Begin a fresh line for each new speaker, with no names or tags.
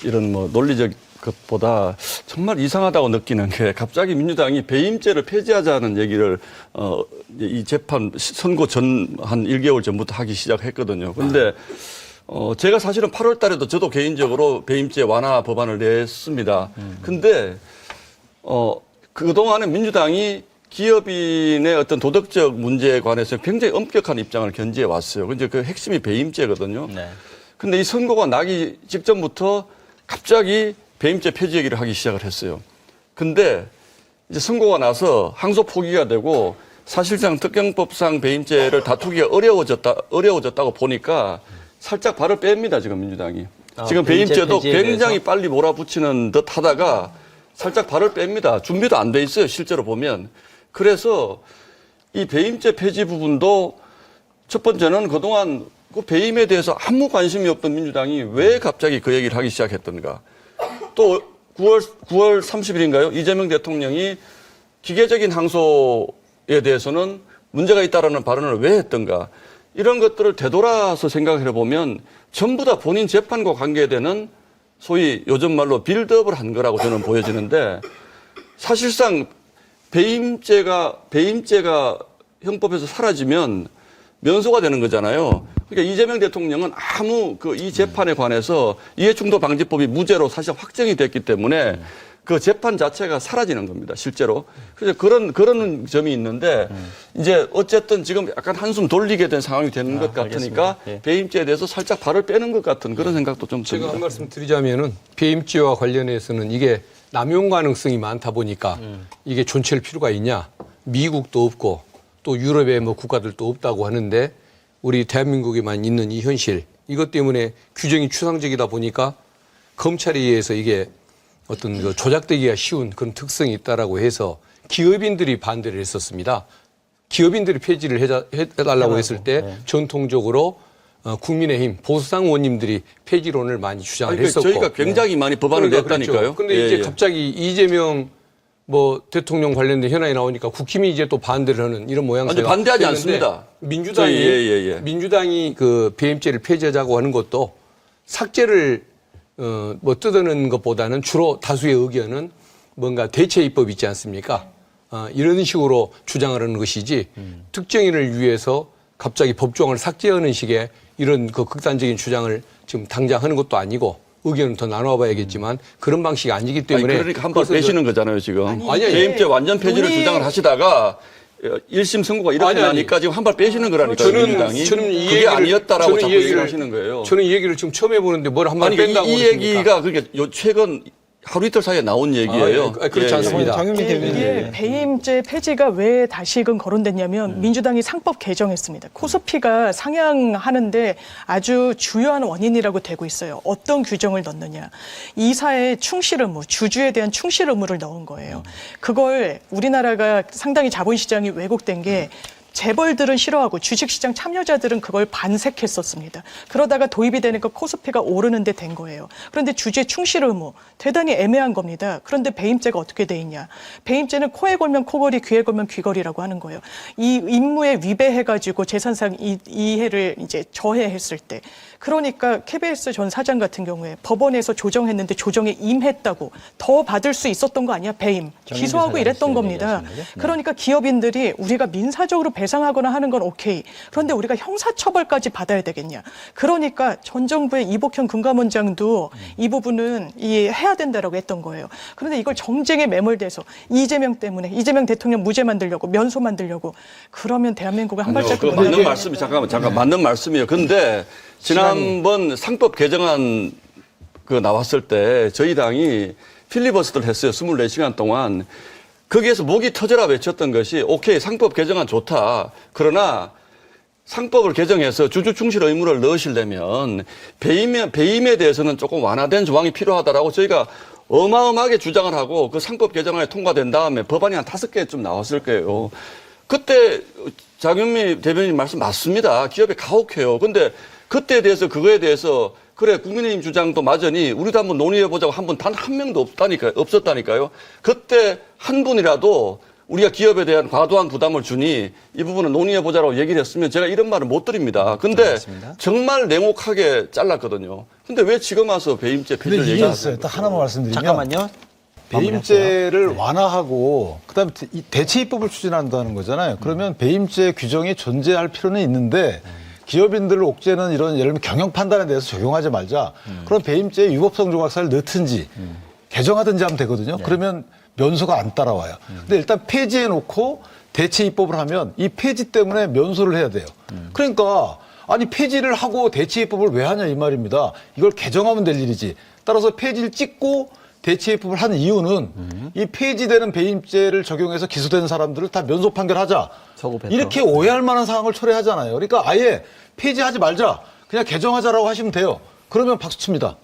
이런 뭐 논리적 것보다 정말 이상하다고 느끼는 게 갑자기 민주당이 배임죄를 폐지하자는 얘기를 이 재판 선고 전 한 1개월 전부터 하기 시작했거든요. 근데 제가 사실은 8월 달에도 저도 개인적으로 배임죄 완화 법안을 냈습니다. 근데 그동안에 민주당이 기업인의 어떤 도덕적 문제에 관해서 굉장히 엄격한 입장을 견지해 왔어요. 근데 그 핵심이 배임죄거든요. 네. 근데 이 선고가 나기 직전부터 갑자기 배임죄 폐지 얘기를 하기 시작을 했어요. 근데 이제 선고가 나서 항소 포기가 되고 사실상 특경법상 배임죄를 다투기가 어려워졌다고 보니까 살짝 발을 뺍니다, 지금 민주당이. 지금 배임죄도 굉장히 빨리 몰아붙이는 듯 하다가 살짝 발을 뺍니다. 준비도 안 돼 있어요, 실제로 보면. 그래서 이 배임죄 폐지 부분도 첫 번째는 그동안 그 배임에 대해서 아무 관심이 없던 민주당이 왜 갑자기 그 얘기를 하기 시작했던가. 또 9월 30일인가요? 이재명 대통령이 기계적인 항소에 대해서는 문제가 있다라는 발언을 왜 했던가. 이런 것들을 되돌아서 생각을 해보면 전부 다 본인 재판과 관계되는 소위 요즘 말로 빌드업을 한 거라고 저는 보여지는데 사실상 배임죄가 형법에서 사라지면 면소가 되는 거잖아요. 그러니까 이재명 대통령은 아무 이 재판에 관해서 이해충돌 방지법이 무죄로 사실 확정이 됐기 때문에 그 재판 자체가 사라지는 겁니다, 실제로. 그래서 그런 점이 있는데 이제 어쨌든 지금 약간 한숨 돌리게 된 상황이 되는 것 같으니까 예. 배임죄에 대해서 살짝 발을 빼는 것 같은 그런 생각도 좀 듭니다.
제가 한 말씀 드리자면은 배임죄와 관련해서는 이게 남용 가능성이 많다 보니까 이게 존치할 필요가 있냐? 미국도 없고 또 유럽의 뭐 국가들도 없다고 하는데 우리 대한민국에만 있는 이 현실 이것 때문에 규정이 추상적이다 보니까 검찰에 의해서 이게 어떤 그 조작되기가 쉬운 그런 특성이 있다라고 해서 기업인들이 반대를 했었습니다. 기업인들이 폐지를 해달라고 했을 때 전통적으로 국민의힘 보수당 의원님들이 폐지론을 많이 주장을 했었고
저희가 굉장히 많이 법안을 냈다니까요.
그런데 이제 갑자기 이재명 뭐 대통령 관련된 현안이 나오니까 국힘이 이제 또 반대를 하는 이런 모양새가
아니, 반대하지 않습니다.
민주당이 그 배임죄를 폐지하자고 하는 것도 삭제를 뭐 뜯어내는 것보다는 주로 다수의 의견은 뭔가 대체 입법 있지 않습니까? 이런 식으로 주장을 하는 것이지 특정인을 위해서 갑자기 법조항을 삭제하는 식의 이런 그 극단적인 주장을 지금 당장 하는 것도 아니고 의견은 더 나눠봐야겠지만 그런 방식이 아니기 때문에.
그러니까 한 번 빼시는 거잖아요, 지금.
아니,
배임죄 완전 폐지를 주장을 하시다가 1심 선고가 이렇게 나니까 지금 한 발 빼시는 거라니까요, 민주당이. 그게 아니었다라고 자꾸 얘기를 하시는 거예요.
저는 이 얘기를 지금 처음 해보는데 뭘 한 발 뺀다고
이 얘기가 그러니까 최근 하루 이틀 사이에 나온 얘기예요.
그렇지 않습니다.
이게 배임죄 폐지가 왜 다시금 거론됐냐면 민주당이 상법 개정했습니다. 코스피가 상향하는데 아주 주요한 원인이라고 되고 있어요. 어떤 규정을 넣느냐. 이사의 충실 의무, 주주에 대한 충실 의무를 넣은 거예요. 그걸 우리나라가 상당히 자본시장이 왜곡된 게 재벌들은 싫어하고 주식시장 참여자들은 그걸 반색했었습니다. 그러다가 도입이 되니까 코스피가 오르는 데 된 거예요. 그런데 주주의 충실 의무 대단히 애매한 겁니다. 그런데 배임죄가 어떻게 돼 있냐. 배임죄는 코에 걸면 코걸이, 귀에 걸면 귀걸이라고 하는 거예요. 이 임무에 위배해가지고 재산상 이해를 이제 저해했을 때. 그러니까 KBS 전 사장 같은 경우에 법원에서 조정했는데 조정에 임했다고 더 받을 수 있었던 거 아니야? 배임. 기소하고 이랬던 겁니다. 그러니까 기업인들이 우리가 민사적으로 배상하거나 하는 건 오케이. 그런데 우리가 형사처벌까지 받아야 되겠냐. 그러니까 전 정부의 이복현 금감원장도 이 부분은 해야 된다라고 했던 거예요. 그런데 이걸 정쟁에 매몰돼서 이재명 때문에 이재명 대통령 무죄 만들려고 면소 만들려고 그러면 대한민국은 한 발짝
맞는 말씀이 잠깐 맞는 말씀이에요. 근데 지난번 상법 개정안 나왔을 때 저희 당이 필리버스터를 했어요. 24시간 동안. 거기에서 목이 터져라 외쳤던 것이 오케이 상법 개정안 좋다. 그러나 상법을 개정해서 주주 충실 의무를 넣으시려면 배임에 대해서는 조금 완화된 조항이 필요하다라고 저희가 어마어마하게 주장을 하고 그 상법 개정안이 통과된 다음에 법안이 한 5개쯤 나왔을 거예요. 그때 장현미 대변인 말씀 맞습니다. 기업이 가혹해요. 근데 그때에 대해서 그거에 대해서 그래 국민의힘 주장도 맞으니 우리도 한번 논의해보자고 한 분 단 한 명도 없었다니까요. 그때 한 분이라도 우리가 기업에 대한 과도한 부담을 주니 이 부분은 논의해보자라고 얘기를 했으면 제가 이런 말을 못 드립니다. 근데
알겠습니다.
정말 냉혹하게 잘랐거든요. 근데 왜 지금 와서 배임죄
근데
폐지를
이게
얘기하세요?
있어요. 딱 하나만 말씀드리면
잠깐만요.
배임죄를 완화하고 그다음에 이 대체 입법을 추진한다는 거잖아요. 그러면 배임죄 규정이 존재할 필요는 있는데 기업인들을 옥죄는 이런 예를 들면 경영 판단에 대해서 적용하지 말자. 그럼 배임죄에 유법성 조각사를 넣든지 개정하든지 하면 되거든요. 그러면 면소가 안 따라와요. 근데 일단 폐지해 놓고 대체 입법을 하면 이 폐지 때문에 면소를 해야 돼요. 그러니까 아니 폐지를 하고 대체 입법을 왜 하냐 이 말입니다. 이걸 개정하면 될 일이지. 따라서 폐지를 찍고 대체 입법을 한 이유는 이 폐지되는 배임죄를 적용해서 기소된 사람들을 다 면소 판결하자.
서구 배터.
이렇게 오해할 만한 상황을 초래하잖아요. 그러니까 아예 폐지하지 말자. 그냥 개정하자라고 하시면 돼요. 그러면 박수 칩니다.